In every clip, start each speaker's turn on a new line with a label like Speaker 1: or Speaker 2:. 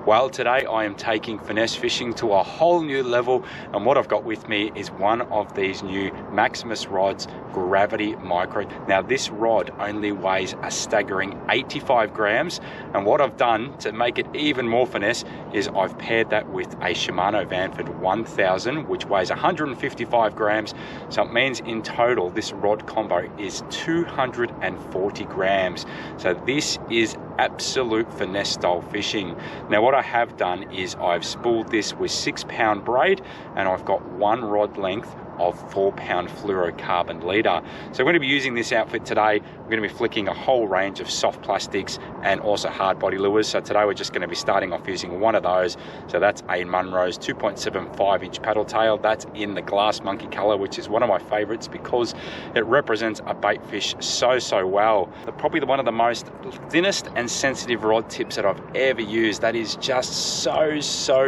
Speaker 1: Well, today I am taking finesse fishing to a whole new level, and what I've got with me is one of these new Maximus-Rods Gravity Micro. Now this rod only weighs a staggering 85 grams, and what I've done to make it even more finesse is I've paired that with a Shimano Vanford 1000, which weighs 155 grams. So it means in total this rod combo is 240 grams. So this is absolute finesse style fishing. Now what I have done is I've spooled this with 6-pound braid, and I've got one rod length of 4-pound fluorocarbon leader. So I'm going to be using this outfit today. We're going to be flicking a whole range of soft plastics and also hard body lures. So today we're just going to be starting off using one of those. So that's a Munroe's 2.75 inch paddle tail. That's in the glass monkey color, which is one of my favorites because it represents a bait fish so well. Probably one of the most thinnest and sensitive rod tips that I've ever used. That is just so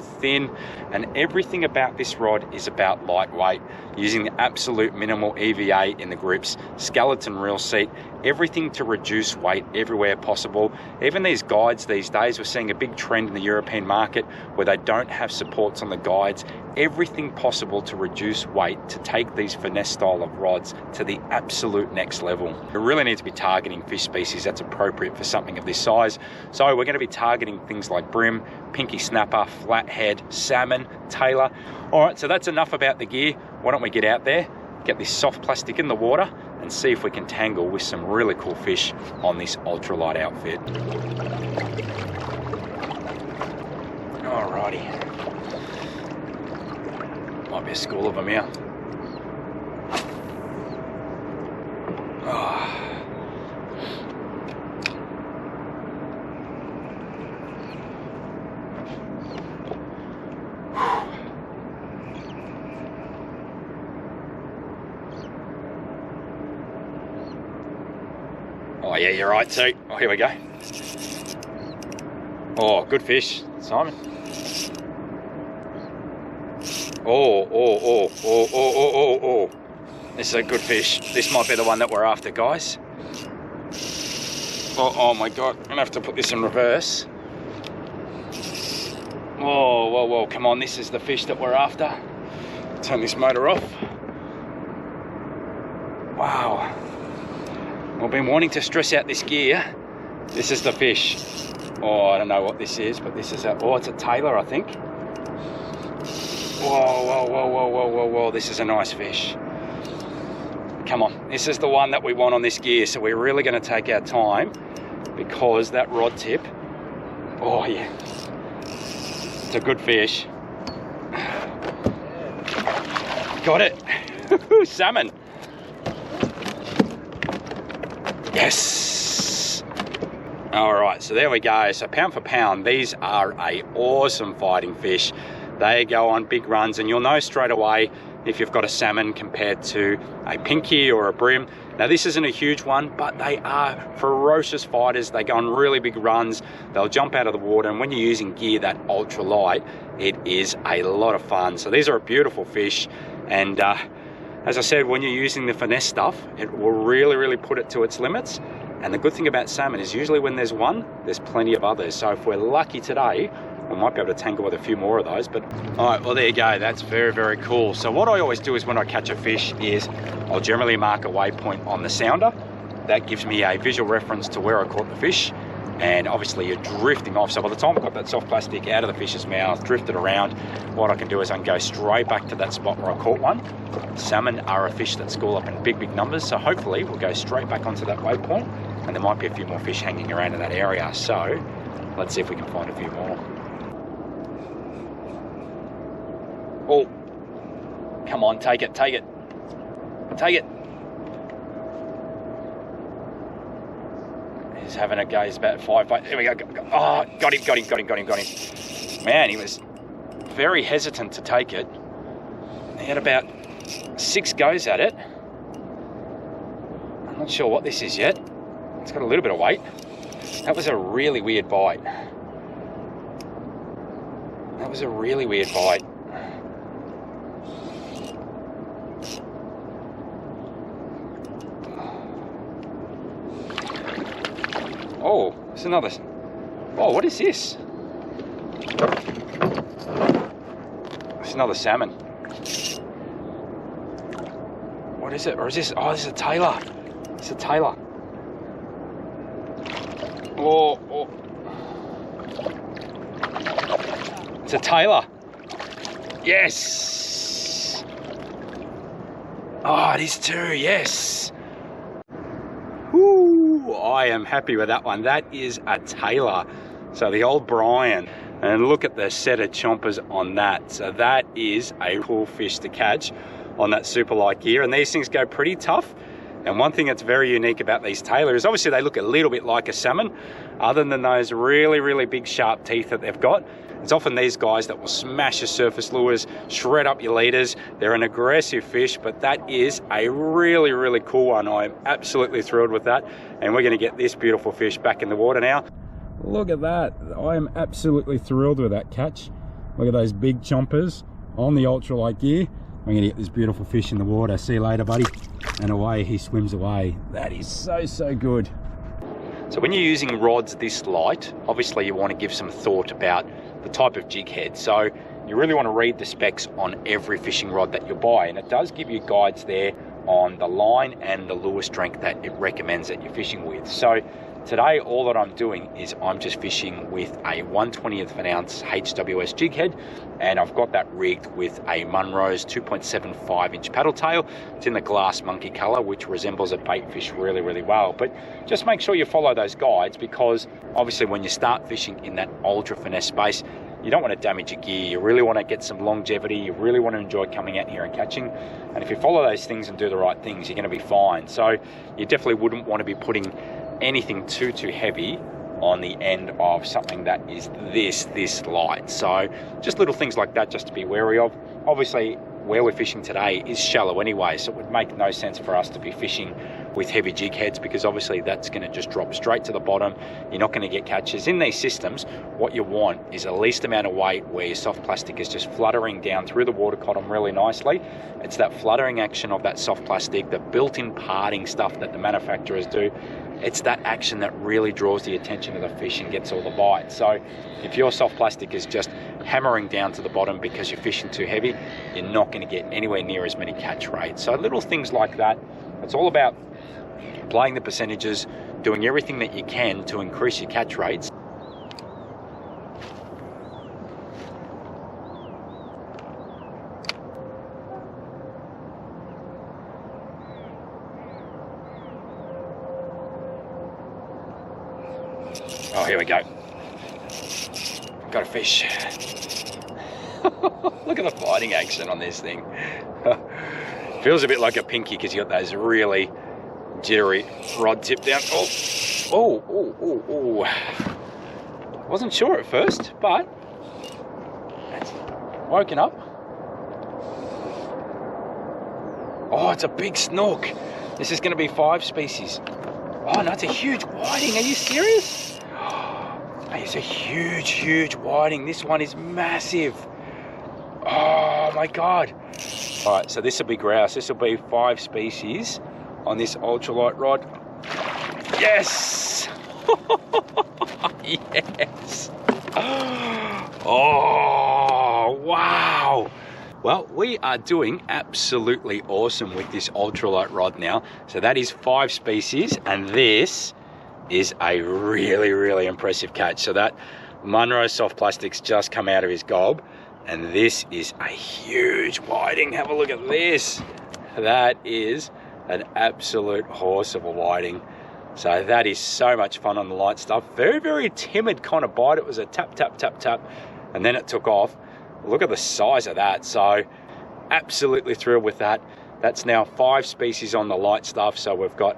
Speaker 1: thin, and everything about this rod is about lightweight, using the absolute minimal EVA in the grips, skeleton reel seat, everything to reduce weight everywhere possible. Even these guides these days, we're seeing a big trend in the European market where they don't have supports on the guides. Everything possible to reduce weight, to take these finesse style of rods to the absolute next level. We really need to be targeting fish species that's appropriate for something of this size. So we're going to be targeting things like bream, pinky snapper, flathead, salmon, tailor. All right, so that's enough about the gear. Why don't we get out there, get this soft plastic in the water, and see if we can tangle with some really cool fish on this ultralight outfit. Alrighty. Might be a school of them here. Oh yeah, you're right too. Oh, here we go. Oh, good fish, Simon. Oh. This is a good fish. This might be the one that we're after, guys. Oh my God, I'm gonna have to put this in reverse. Whoa, come on, this is the fish that we're after. Turn this motor off. Wow. I've been wanting to stress out this gear. This is the fish. Oh, I don't know what this is, but this is it's a tailor, I think. Whoa, this is a nice fish. Come on, this is the one that we want on this gear, so we're really gonna take our time because that rod tip, oh yeah, it's a good fish. Got it. Salmon. Yes. All right, so there we go. So pound for pound, these are a awesome fighting fish. They go on big runs, and you'll know straight away if you've got a salmon compared to a pinky or a bream. Now this isn't a huge one, but they are ferocious fighters. They go on really big runs. They'll jump out of the water, and when you're using gear that ultra light, it is a lot of fun. So these are a beautiful fish, and as I said, when you're using the finesse stuff, it will really put it to its limits. And the good thing about salmon is usually when there's one, there's plenty of others. So if we're lucky today, we might be able to tangle with a few more of those. But all right, well, there you go. That's very cool. So what I always do is when I catch a fish is I'll generally mark a waypoint on the sounder. That gives me a visual reference to where I caught the fish. And obviously you're drifting off. So by the time I've got that soft plastic out of the fish's mouth, drifted around, what I can do is I can go straight back to that spot where I caught one. Salmon are a fish that school up in big numbers. So hopefully we'll go straight back onto that waypoint, and there might be a few more fish hanging around in that area. So let's see if we can find a few more. Oh, come on, take it. He's having a go. He's about 5 feet. Here we go. Oh, got him. Man, he was very hesitant to take it. He had about 6 goes at it. I'm not sure what this is yet. It's got a little bit of weight. That was a really weird bite. Oh, it's another. Oh, what is this? It's another salmon. What is it? Or is this? Oh, this is a tailor. It's a tailor. Oh. It's a tailor. Yes. Oh, it is too. Yes. Whoo! I am happy with that one. That is a tailor. So the old Brian. And look at the set of chompers on that. So that is a cool fish to catch on that super light gear. And these things go pretty tough. And one thing that's very unique about these tailor is obviously they look a little bit like a salmon, other than those really, really big sharp teeth that they've got. It's often these guys that will smash your surface lures, shred up your leaders. They're an aggressive fish, but that is a really, really cool one. I'm absolutely thrilled with that. And we're gonna get this beautiful fish back in the water now. Look at that. I am absolutely thrilled with that catch. Look at those big chompers on the ultralight gear. I'm gonna get this beautiful fish in the water. See you later, buddy. And away he swims away. That is so, so good. So when you're using rods this light, obviously you want to give some thought about the type of jig head. So you really want to read the specs on every fishing rod that you buy. And it does give you guides there on the line and the lure strength that it recommends that you're fishing with. So today, all that I'm doing is I'm just fishing with a 1/20th of an ounce HWS jig head, and I've got that rigged with a Munroe's 2.75-inch paddle tail. It's in the glass monkey color, which resembles a bait fish really, really well. But just make sure you follow those guides, because obviously when you start fishing in that ultra finesse space, you don't want to damage your gear. You really want to get some longevity. You really want to enjoy coming out here and catching. And if you follow those things and do the right things, you're going to be fine. So you definitely wouldn't want to be putting anything too heavy on the end of something that is this light. So just little things like that just to be wary of. Obviously where we're fishing today is shallow anyway, so it would make no sense for us to be fishing with heavy jig heads, because obviously that's going to just drop straight to the bottom. You're not going to get catches. In these systems, what you want is the least amount of weight where your soft plastic is just fluttering down through the water column really nicely. It's that fluttering action of that soft plastic, the built-in parting stuff that the manufacturers do. It's that action that really draws the attention of the fish and gets all the bites. So if your soft plastic is just hammering down to the bottom because you're fishing too heavy, you're not going to get anywhere near as many catch rates. So little things like that. It's all about playing the percentages, doing everything that you can to increase your catch rates. Oh, here we go. Got a fish. Look at the fighting action on this thing. Feels a bit like a pinky because you got those really jittery rod tip down. Oh. Wasn't sure at first, but it's woken up. Oh, it's a big snook. This is going to be 5 species. Oh no, it's a huge whiting. Are you serious? Hey, it's a huge whiting. This one is massive. Oh my God. All right, so this will be grouse. This will be 5 species on this ultralight rod. Yes. Yes. Oh, wow. Well, we are doing absolutely awesome with this ultralight rod now. So that is 5 species, and this is a really impressive catch. So that Munroe soft plastic's just come out of his gob, and this is a huge whiting. Have a look at this. That is an absolute horse of a whiting. So that is so much fun on the light stuff. Very timid kind of bite. It was a tap, and then it took off. Look at the size of that. So absolutely thrilled with that. That's now 5 species on the light stuff. So we've got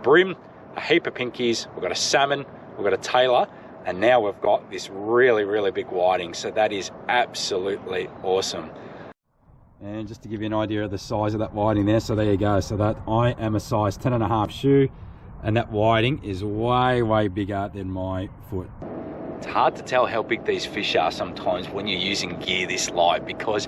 Speaker 1: bream, a heap of pinkies, we've got a salmon, we've got a tailor, and now we've got this really big whiting. So that is absolutely awesome. And just to give you an idea of the size of that whiting there, so there you go. So that I am a size 10.5 shoe, and that whiting is way bigger than my foot. It's hard to tell how big these fish are sometimes when you're using gear this light, because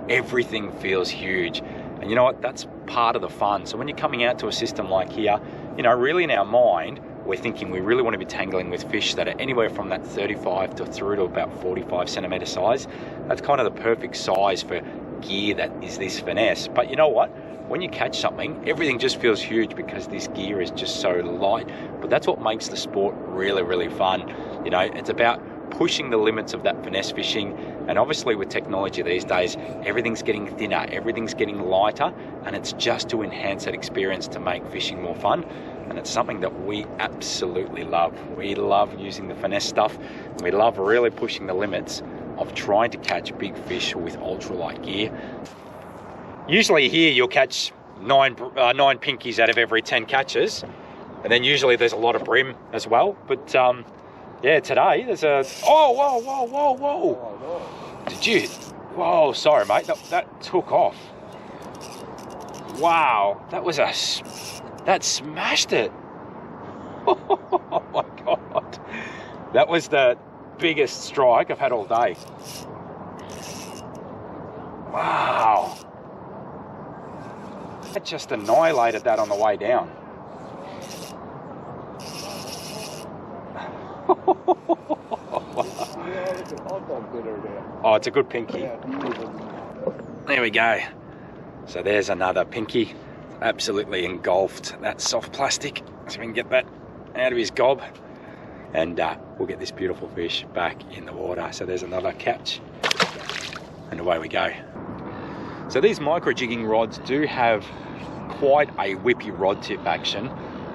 Speaker 1: everything feels huge. And you know what, that's part of the fun. So when you're coming out to a system like here, you know, really in our mind, we're thinking we really want to be tangling with fish that are anywhere from that 35 to through to about 45 centimeter size. That's kind of the perfect size for gear that is this Finesse. But you know what? When you catch something, everything just feels huge because this gear is just so light. But that's what makes the sport really, really fun. You know, it's about pushing the limits of that finesse fishing, and obviously with technology these days, everything's getting thinner, everything's getting lighter, and it's just to enhance that experience to make fishing more fun. And it's something that we absolutely love. We love using the finesse stuff, and we love really pushing the limits of trying to catch big fish with ultralight gear. Usually here you'll catch nine pinkies out of every 10 catches, and then usually there's a lot of bream as well. But yeah, today there's a... Oh, whoa, whoa, whoa, whoa. Did you... Whoa, sorry, mate. That took off. Wow, that was a... That smashed it. Oh, my God. That was the biggest strike I've had all day. Wow. That just annihilated that on the way down. Oh, it's a good pinky. There we go. So there's another pinky. Absolutely engulfed that soft plastic, so we can get that out of his gob, and we'll get this beautiful fish back in the water. So there's another catch, and away we go. So these micro jigging rods do have quite a whippy rod tip action,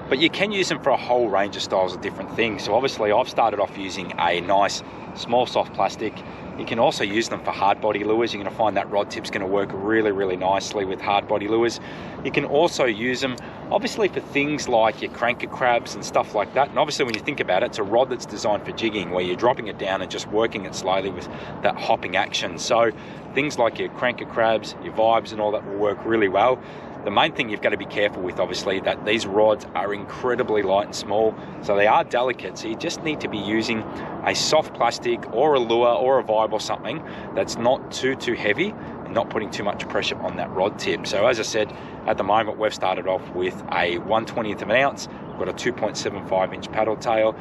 Speaker 1: but you can use them for a whole range of styles of different things. So obviously I've started off using a nice small soft plastic. You can also use them for hard body lures. You're going to find that rod tip's going to work really, really nicely with hard body lures. You can also use them obviously for things like your cranker crabs and stuff like that. And obviously when you think about it, it's a rod that's designed for jigging, where you're dropping it down and just working it slowly with that hopping action. So things like your cranker crabs, your vibes and all that will work really well. The main thing you've got to be careful with, obviously, that these rods are incredibly light and small, so they are delicate. So you just need to be using a soft plastic or a lure or a vibe or something that's not too heavy and not putting too much pressure on that rod tip. So as I said, at the moment we've started off with a 1/20th of an ounce. We've got a 2.75 inch paddle tail.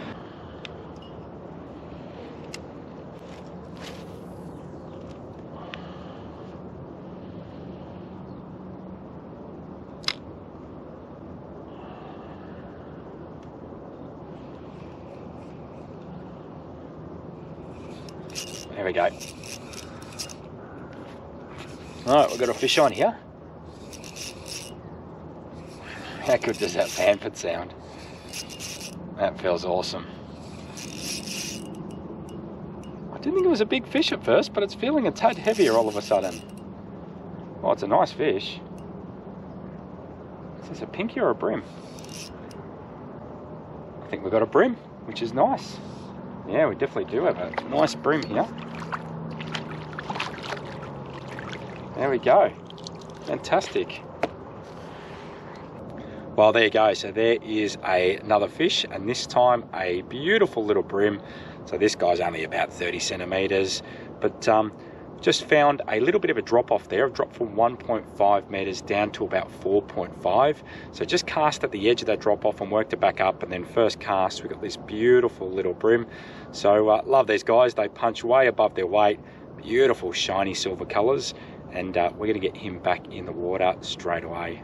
Speaker 1: There we go. All right, we've got a fish on here. How good does that Vanford sound? That feels awesome. I didn't think it was a big fish at first, but it's feeling a tad heavier all of a sudden. Oh, it's a nice fish. Is this a pinky or a bream? I think we've got a bream, which is nice. Yeah, we definitely do have a nice bream here. There we go. Fantastic. Well, there you go. So there is another fish, and this time a beautiful little bream. So this guy's only about 30 centimeters, but just found a little bit of a drop off there. I've dropped from 1.5 meters down to about 4.5. So just cast at the edge of that drop off and worked it back up, and then first cast we got this beautiful little bream. So love these guys. They punch way above their weight. Beautiful shiny silver colors, and we're going to get him back in the water straight away.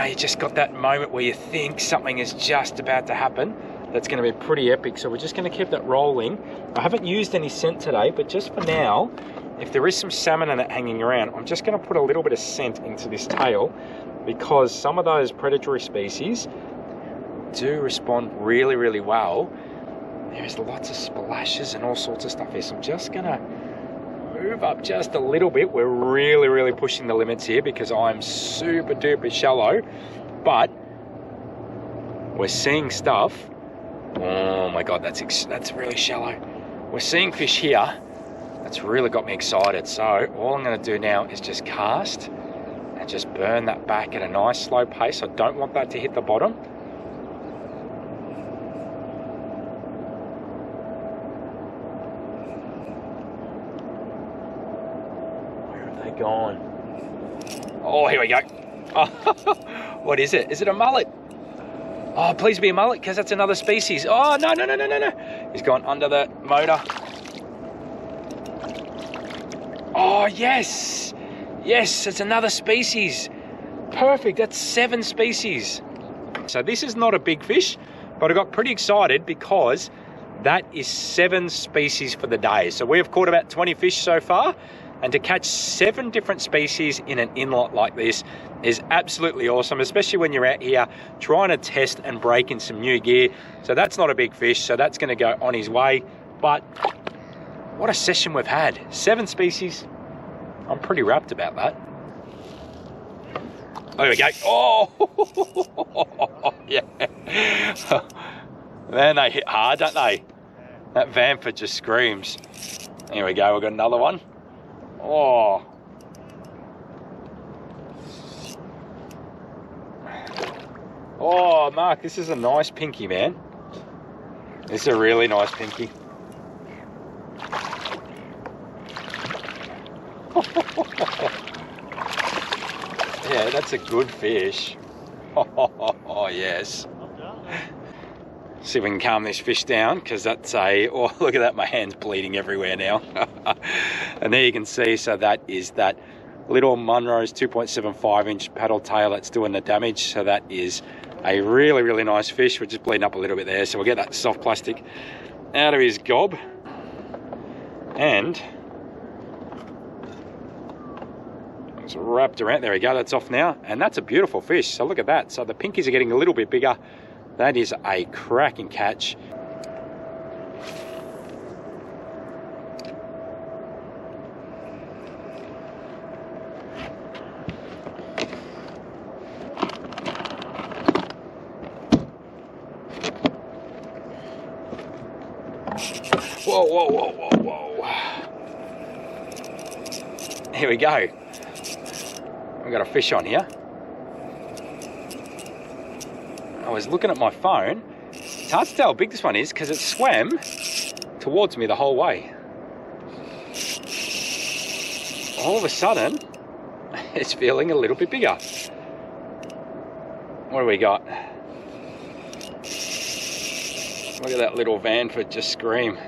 Speaker 1: You just got that moment where you think something is just about to happen. That's going to be pretty epic. So we're just going to keep that rolling. I haven't used any scent today, but just for now, if there is some salmon in it hanging around, I'm just going to put a little bit of scent into this tail, because some of those predatory species do respond really, really well. There's lots of splashes and all sorts of stuff here. So I'm just going to move up just a little bit. We're really, really pushing the limits here because I'm super duper shallow, but we're seeing stuff. Oh my God, that's really shallow. We're seeing fish here. That's really got me excited. So all I'm going to do now is just cast and just burn that back at a nice slow pace. I don't want that to hit the bottom. Where have they gone? Oh, here we go. Oh, what is it? Is it a mullet? Oh, please be a mullet, because that's another species. Oh, no, no, no, no, no, no. He's gone under the motor. Oh, yes. Yes, it's another species. Perfect, that's 7 species. So this is not a big fish, but I got pretty excited because that is 7 species for the day. So we have caught about 20 fish so far, and to catch 7 different species in an inlet like this is absolutely awesome, especially when you're out here trying to test and break in some new gear. So that's not a big fish, so that's gonna go on his way. But what a session we've had. 7 species. I'm pretty rapt about that. There we go. Oh, yeah. Man, they hit hard, don't they? That Vanford just screams. Here we go, we've got another one. Oh. Oh, Mark, this is a nice pinky, man. This is a really nice pinky. Yeah, that's a good fish. Oh, yes. See if we can calm this fish down, because that's a, oh, look at that, my hand's bleeding everywhere now. And there you can see, so that is that little Munroe's 2.75 inch paddle tail that's doing the damage. So that is a really, really nice fish. We're just bleeding up a little bit there, so we'll get that soft plastic out of his gob. And it's wrapped around, there we go, that's off now. And that's a beautiful fish, so look at that. So the pinkies are getting a little bit bigger. That is a cracking catch. Whoa, whoa, whoa, whoa, whoa. Here we go. We've got a fish on here. I was looking at my phone. It's hard to tell how big this one is because it swam towards me the whole way. All of a sudden, it's feeling a little bit bigger. What do we got? Look at that little Vanford just scream.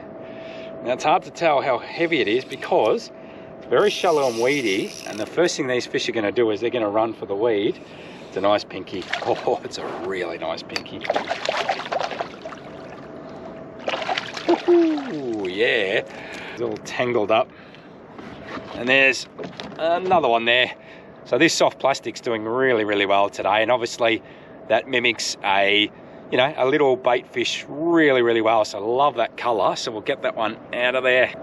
Speaker 1: Now it's hard to tell how heavy it is because it's very shallow and weedy, and the first thing these fish are going to do is they're going to run for the weed. It's a nice pinky. Oh, it's a really nice pinky. Ooh, yeah. It's all tangled up. And there's another one there. So this soft plastic's doing really, really well today, and obviously that mimics a, you know, a little bait fish really, really well. So I love that colour. So we'll get that one out of there.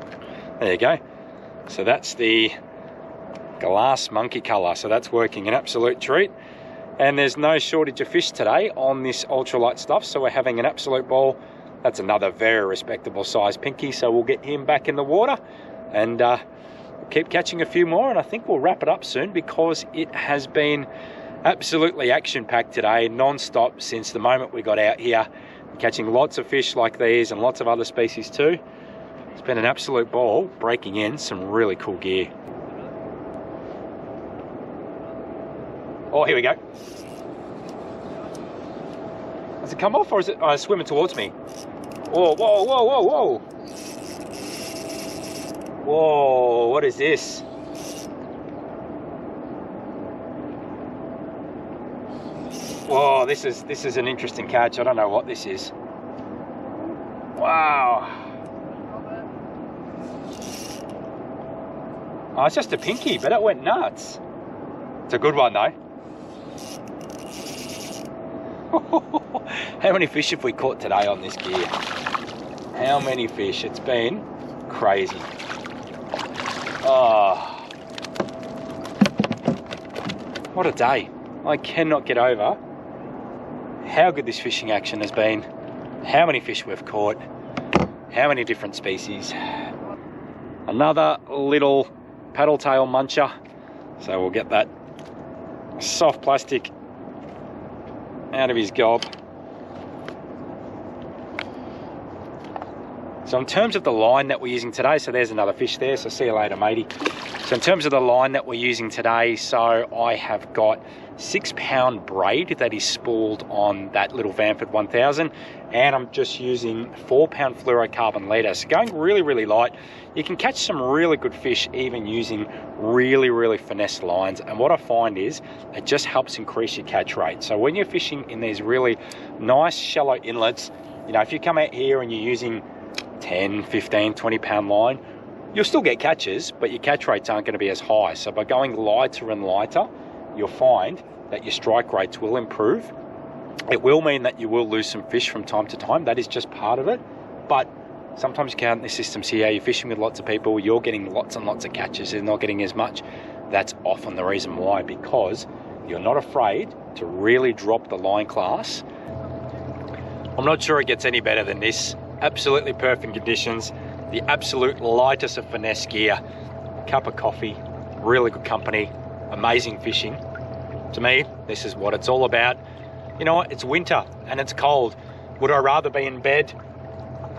Speaker 1: There you go. So that's the glass monkey colour. So that's working an absolute treat. And there's no shortage of fish today on this ultralight stuff, so we're having an absolute ball. That's another very respectable size pinky, so we'll get him back in the water and keep catching a few more, and I think we'll wrap it up soon because it has been absolutely action-packed today, non-stop since the moment we got out here, catching lots of fish like these and lots of other species too. It's been an absolute ball breaking in some really cool gear. Oh, here we go. Has it come off or is it swimming towards me? Whoa, whoa, whoa, whoa, whoa. Whoa, what is this? Whoa, this is an interesting catch. I don't know what this is. Wow. Oh, it's just a pinky, but it went nuts. It's a good one though. How many fish have we caught today on this gear? How many fish? It's been crazy. Oh, what a day. I cannot get over how good this fishing action has been, how many fish we've caught, how many different species. Another little paddle tail muncher, so we'll get that soft plastic out of his gob. So in terms of the line that we're using today, so there's another fish there, so see you later, matey. So in terms of the line that we're using today, so I have got 6-pound braid that is spooled on that little Vanford 1000, and I'm just using 4-pound fluorocarbon leader. So going really, really light. You can catch some really good fish even using really, really finesse lines, and what I find is it just helps increase your catch rate. So when you're fishing in these really nice shallow inlets, you know, if you come out here and you're using 10, 15, 20-pound line, you'll still get catches, but your catch rates aren't going to be as high. So by going lighter and lighter, you'll find that your strike rates will improve. It will mean that you will lose some fish from time to time. That is just part of it. But sometimes you count in the systems here, you're fishing with lots of people, you're getting lots and lots of catches, they're not getting as much. That's often the reason why, because you're not afraid to really drop the line class. I'm not sure it gets any better than this. Absolutely perfect conditions, the absolute lightest of finesse gear, cup of coffee, really good company, amazing fishing. To me, this is what it's all about. You know what, it's winter and it's cold. Would I rather be in bed?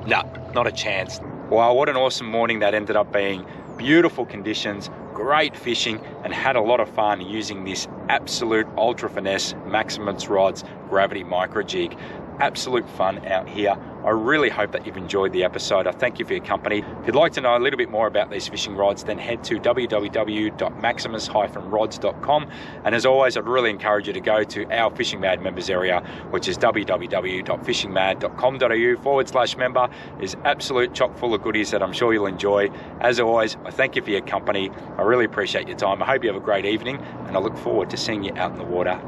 Speaker 1: No, not a chance. Wow, what an awesome morning that ended up being. Beautiful conditions, great fishing, and had a lot of fun using this absolute ultra finesse Maximus-Rods Gravity Micro Jig. Absolute fun out here. I really hope that you've enjoyed the episode. I thank you for your company. If you'd like to know a little bit more about these fishing rods, then head to www.maximus-rods.com. And as always, I'd really encourage you to go to our Fishing Mad members area, which is www.fishingmad.com.au/member. Is absolute chock full of goodies that I'm sure you'll enjoy. As always, I thank you for your company. I really appreciate your time. I hope you have a great evening, and I look forward to seeing you out in the water again.